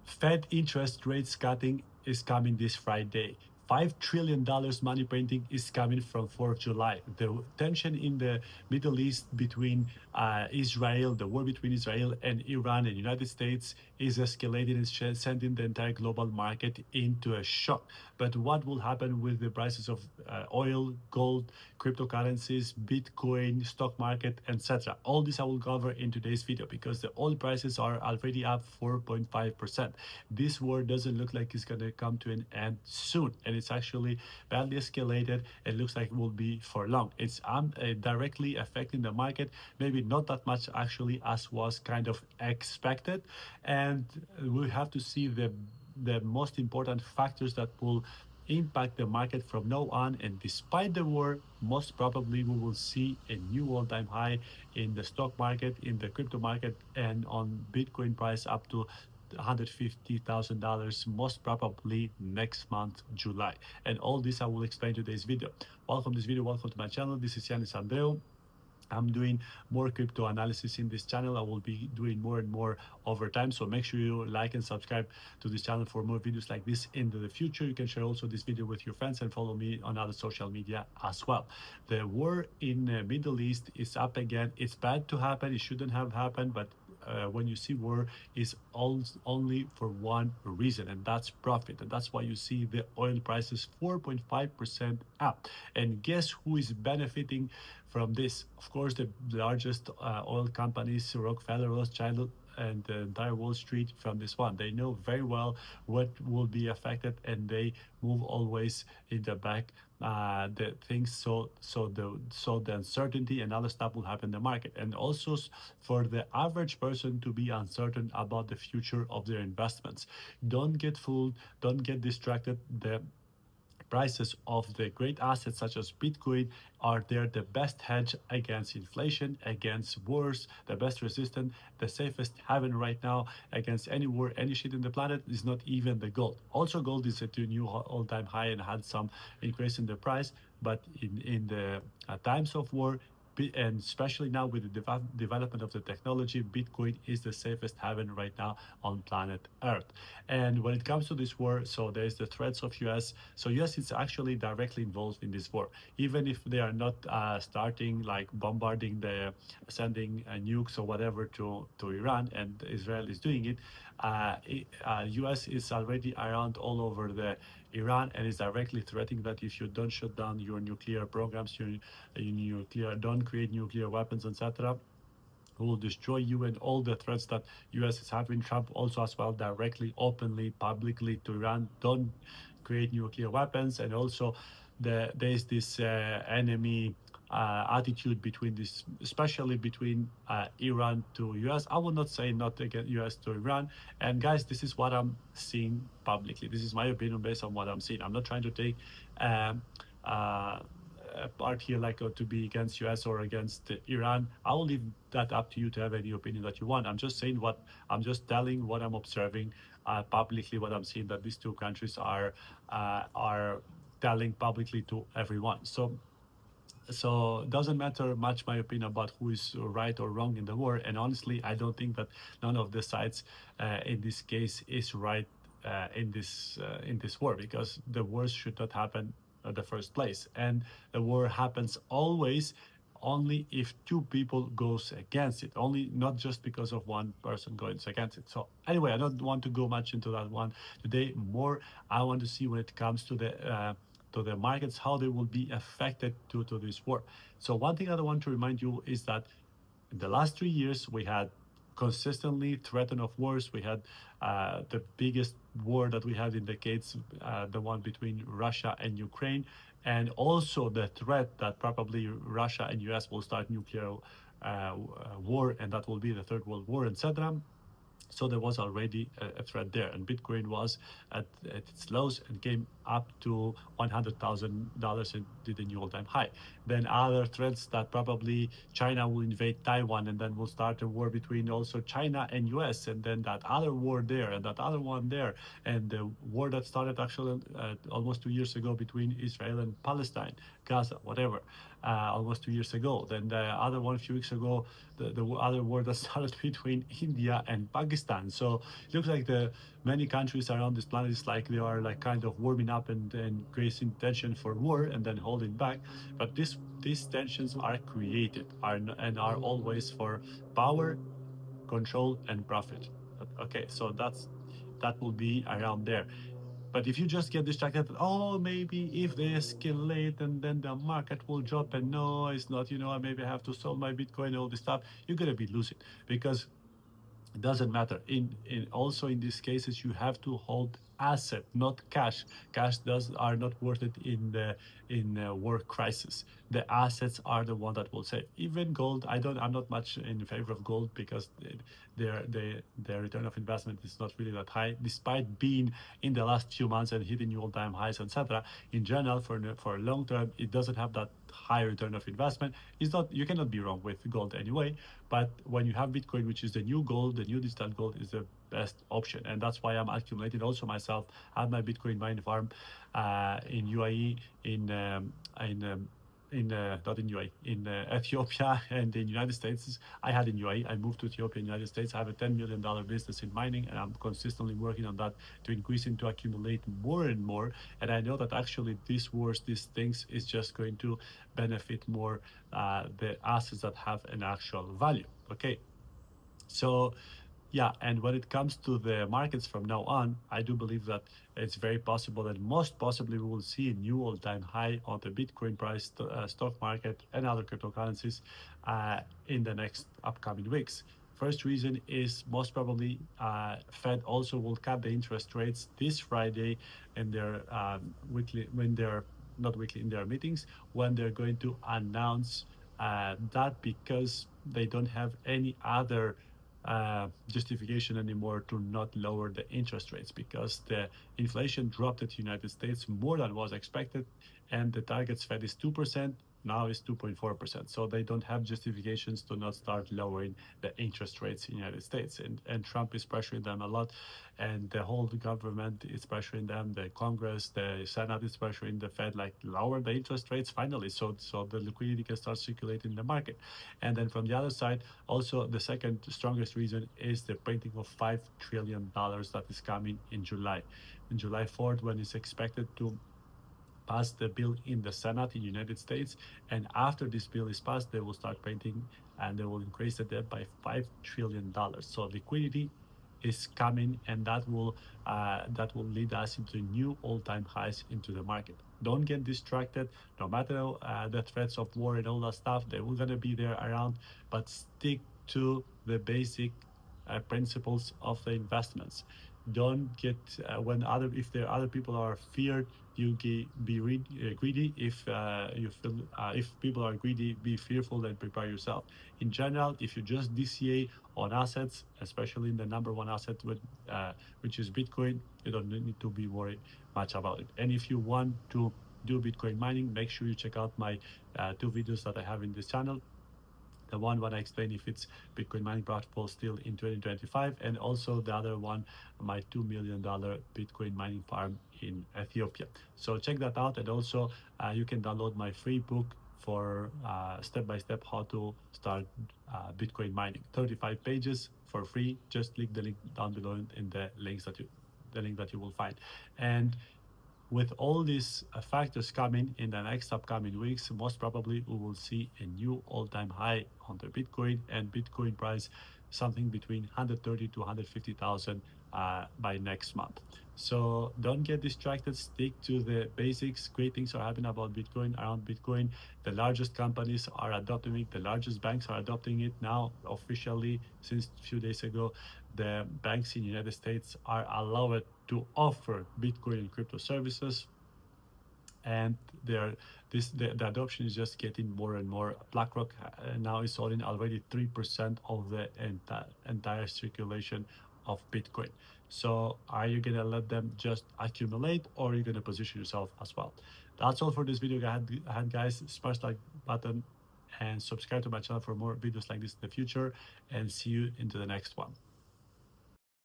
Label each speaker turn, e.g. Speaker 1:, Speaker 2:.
Speaker 1: Fed interest rates cutting is coming this Friday. $5 trillion money printing is coming from 4th July. The tension in the Middle East between Israel, the war between Israel and Iran and United States is escalating and sending the entire global market into a shock. But what will happen with the prices of oil, gold, cryptocurrencies, Bitcoin, stock market, etc.? All this I will cover in today's video because the oil prices are already up 4.5%. This war doesn't look like it's going to come to an end soon, and it's actually badly escalated. It looks like it will be for long. It's directly affecting the market, maybe not that much actually as was kind of expected, and we have to see the most important factors that will impact the market from now on. And despite the war, most probably we will see a new all-time high in the stock market, in the crypto market, and on Bitcoin price up to $150,000 most probably next month, July. And all this I will explain today's video. Welcome to this video, welcome to my channel. This is Giannis Andreou. I'm doing more crypto analysis in this channel. I will be doing more and more over time. So make sure you like and subscribe to this channel for more videos like this into the future. You can share also this video with your friends and follow me on other social media as well. The war in the Middle East is up again. It's bad to happen. It shouldn't have happened, but when you see war is only for one reason, and that's profit. And that's why you see the oil prices 4.5% up. And guess who is benefiting from this? Of course, the largest oil companies, Rockefeller, Rothschild, and the entire Wall Street from this one. They know very well what will be affected, and they move always in the back the things so the uncertainty and other stuff will happen in the market. And also for the average person to be uncertain about the future of their investments. Don't get fooled, don't get distracted. The prices of the great assets such as Bitcoin are there the best hedge against inflation, against wars, the best resistant, the safest haven right now against any war, any shit in the planet is not even the gold. Also, gold is at a new all-time high and had some increase in the price, but in the times of war, and especially now with the development of the technology, Bitcoin is the safest haven right now on planet Earth. And when it comes to this war, so there's the threats of US. So US is actually directly involved in this war, even if they are not starting like bombarding sending nukes or whatever to Iran, and Israel is doing it. US is already around all over the Iran and is directly threatening that if you don't shut down your nuclear programs, don't create nuclear weapons, etc., who will destroy you, and all the threats that US is having. Trump also as well directly, openly, publicly to Iran, don't create nuclear weapons. And also there's this enemy attitude between this, especially between Iran to US. I will not say not against US to Iran. And guys, this is what I'm seeing publicly. This is my opinion based on what I'm seeing. I'm not trying to take part here like to be against US or against Iran. I will leave that up to you to have any opinion that you want. I'm just saying I'm just telling what I'm observing publicly, what I'm seeing that these two countries are telling publicly to everyone. So it doesn't matter much my opinion about who is right or wrong in the war. And honestly, I don't think that none of the sides in this case is right in this war, because the wars should not happen in the first place. And the war happens always only if two people goes against it, only, not just because of one person going against it. So anyway, I don't want to go much into that one today. More I want to see when it comes to the markets, how they will be affected due to this war. So one thing I want to remind you is that in the last 3 years, we had consistently threat of wars. We had the biggest war that we had in decades, the one between Russia and Ukraine, and also the threat that probably Russia and US will start nuclear war, and that will be the Third World War, etc. So there was already a threat there, and Bitcoin was at its lows and came up to $100,000 and did a new all-time high. Then other threats that probably China will invade Taiwan, and then we'll start a war between also China and US, and then that other war there, and that other one there, and the war that started actually almost 2 years ago between Israel and Palestine, Gaza, whatever, almost 2 years ago. Then the other one a few weeks ago, the other war that started between India and Pakistan. Pakistan. So it looks like the many countries around this planet is like they are like kind of warming up and creating tension for war and then holding back. But these tensions are created and are always for power, control, and profit. Okay, so that will be around there. But if you just get distracted, oh, maybe if they escalate and then the market will drop, and no, it's not, maybe I have to sell my Bitcoin, all this stuff, you're going to be losing because it doesn't matter. In also in these cases, you have to hold asset, not cash. Cash does are not worth it in war crisis. The assets are the one that will save. Even gold, I'm not much in favor of gold because their return of investment is not really that high, despite being in the last few months and hitting new all-time highs, etc. In general, for long term, it doesn't have that high return of investment. It's not, you cannot be wrong with gold anyway. But when you have Bitcoin, which is the new gold, the new digital gold is the best option. And that's why I'm accumulating also myself. I have my Bitcoin mining farm in UAE, not in UAE, in Ethiopia and in United States. I had in UAE, I moved to Ethiopia and United States. I have a $10 million business in mining, and I'm consistently working on that to increase and to accumulate more and more. And I know that actually these wars, these things is just going to benefit more the assets that have an actual value. Okay, so yeah, and when it comes to the markets from now on, I do believe that it's very possible that most possibly we will see a new all-time high on the Bitcoin price, stock market, and other cryptocurrencies in the next upcoming weeks. First reason is most probably Fed also will cut the interest rates this Friday in their weekly, when they're not weekly, in their meetings, when they're going to announce that, because they don't have any other justification anymore to not lower the interest rates, because the inflation dropped at the United States more than was expected, and the target's Fed is 2%. Now is 2.4%. So they don't have justifications to not start lowering the interest rates in the United States. And Trump is pressuring them a lot, and the whole government is pressuring them. The Congress, the Senate is pressuring the Fed, like, lower the interest rates finally, so the liquidity can start circulating in the market. And then from the other side, also the second strongest reason is the printing of $5 trillion that is coming in July. In July 4th, when it's expected to pass the bill in the Senate in the United States, and after this bill is passed, they will start printing and they will increase the debt by $5 trillion. So liquidity is coming, and that will lead us into new all-time highs into the market. Don't get distracted. No matter the threats of war and all that stuff, they will gonna be there around, but stick to the basic principles of the investments. Don't get if there other people are feared, you be greedy. If you feel if people are greedy, be fearful and prepare yourself. In general, if you just DCA on assets, especially in the number one asset which is Bitcoin, you don't need to be worried much about it. And if you want to do Bitcoin mining, make sure you check out my 2 videos that I have in this channel. The one when I explain if it's Bitcoin mining profitable still in 2025, and also the other one, my $2 million Bitcoin mining farm in Ethiopia. So check that out, and also you can download my free book for step-by-step how to start Bitcoin mining. 35 pages for free. Just click the link down below in the link that you will find. And with all these factors coming in the next upcoming weeks, most probably we will see a new all-time high on the Bitcoin, and Bitcoin price something between 130 to 150,000 by next month. So don't get distracted. Stick to the basics. Great things are happening about Bitcoin, around Bitcoin. The largest companies are adopting it. The largest banks are adopting it now officially. Since a few days ago, the banks in the United States are allowed to offer Bitcoin and crypto services, and the adoption is just getting more and more. BlackRock now is holding already 3% of the entire circulation of Bitcoin. So are you gonna let them just accumulate, or are you gonna position yourself as well? That's all for this video, guys. Smash like button and subscribe to my channel for more videos like this in the future, and see you into the next one.